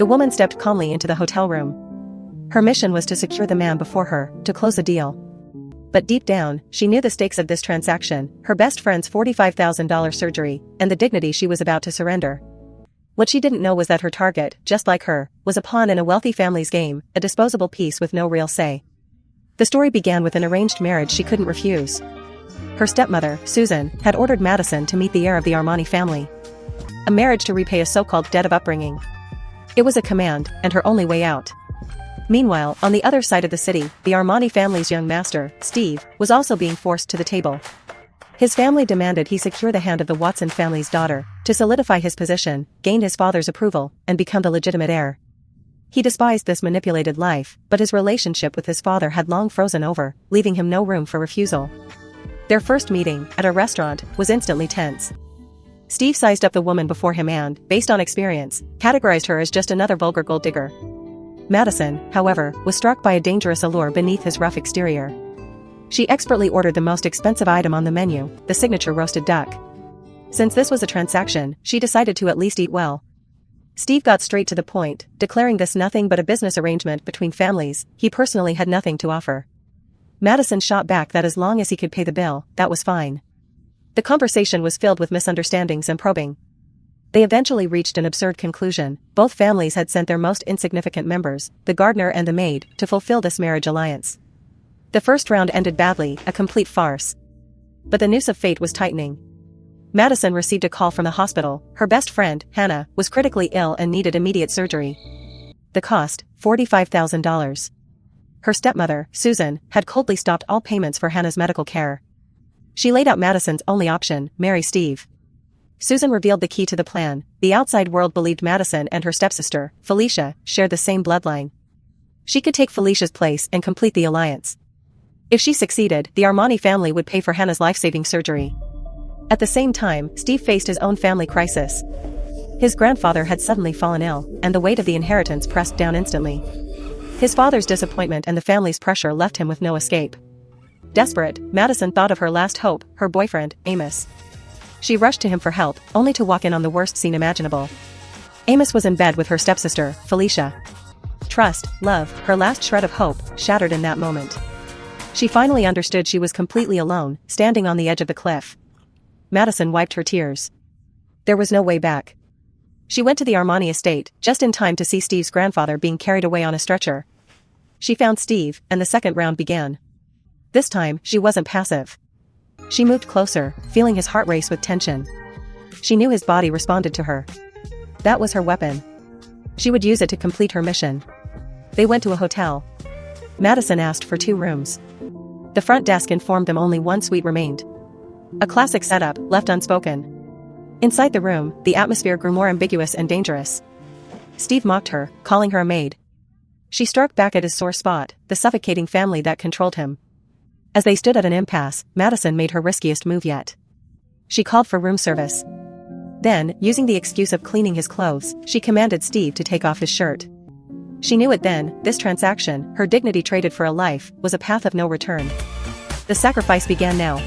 The woman stepped calmly into the hotel room. Her mission was to secure the man before her, to close the deal. But deep down, she knew the stakes of this transaction, her best friend's $45,000 surgery, and the dignity she was about to surrender. What she didn't know was that her target, just like her, was a pawn in a wealthy family's game, a disposable piece with no real say. The story began with an arranged marriage she couldn't refuse. Her stepmother, Susan, had ordered Madison to meet the heir of the Armani family. A marriage to repay a so-called debt of upbringing. It was a command, and her only way out. Meanwhile, on the other side of the city, the Armani family's young master, Steve, was also being forced to the table. His family demanded he secure the hand of the Watson family's daughter, to solidify his position, gain his father's approval, and become the legitimate heir. He despised this manipulated life, but his relationship with his father had long frozen over, leaving him no room for refusal. Their first meeting, at a restaurant, was instantly tense. Steve sized up the woman before him and, based on experience, categorized her as just another vulgar gold digger. Madison, however, was struck by a dangerous allure beneath his rough exterior. She expertly ordered the most expensive item on the menu, the signature roasted duck. Since this was a transaction, she decided to at least eat well. Steve got straight to the point, declaring this nothing but a business arrangement between families. He personally had nothing to offer. Madison shot back that as long as he could pay the bill, that was fine. The conversation was filled with misunderstandings and probing. They eventually reached an absurd conclusion. Both families had sent their most insignificant members, the gardener and the maid, to fulfill this marriage alliance. The first round ended badly, a complete farce. But the noose of fate was tightening. Madison received a call from the hospital. Her best friend, Hannah, was critically ill and needed immediate surgery. The cost, $45,000. Her stepmother, Susan, had coldly stopped all payments for Hannah's medical care. She laid out Madison's only option, marry Steve. Susan revealed the key to the plan. The outside world believed Madison and her stepsister, Felicia, shared the same bloodline. She could take Felicia's place and complete the alliance. If she succeeded, the Armani family would pay for Hannah's life-saving surgery. At the same time, Steve faced his own family crisis. His grandfather had suddenly fallen ill, and the weight of the inheritance pressed down instantly. His father's disappointment and the family's pressure left him with no escape. Desperate, Madison thought of her last hope, her boyfriend, Amos. She rushed to him for help, only to walk in on the worst scene imaginable. Amos was in bed with her stepsister, Felicia. Trust, love, her last shred of hope, shattered in that moment. She finally understood she was completely alone, standing on the edge of the cliff. Madison wiped her tears. There was no way back. She went to the Armani estate, just in time to see Steve's grandfather being carried away on a stretcher. She found Steve, and the second round began. This time, she wasn't passive. She moved closer, feeling his heart race with tension. She knew his body responded to her. That was her weapon. She would use it to complete her mission. They went to a hotel. Madison asked for 2 rooms. The front desk informed them only one suite remained. A classic setup, left unspoken. Inside the room, the atmosphere grew more ambiguous and dangerous. Steve mocked her, calling her a maid. She struck back at his sore spot, the suffocating family that controlled him. As they stood at an impasse, Madison made her riskiest move yet. She called for room service. Then, using the excuse of cleaning his clothes, she commanded Steve to take off his shirt. She knew it then, this transaction, her dignity traded for a life, was a path of no return. The sacrifice began now.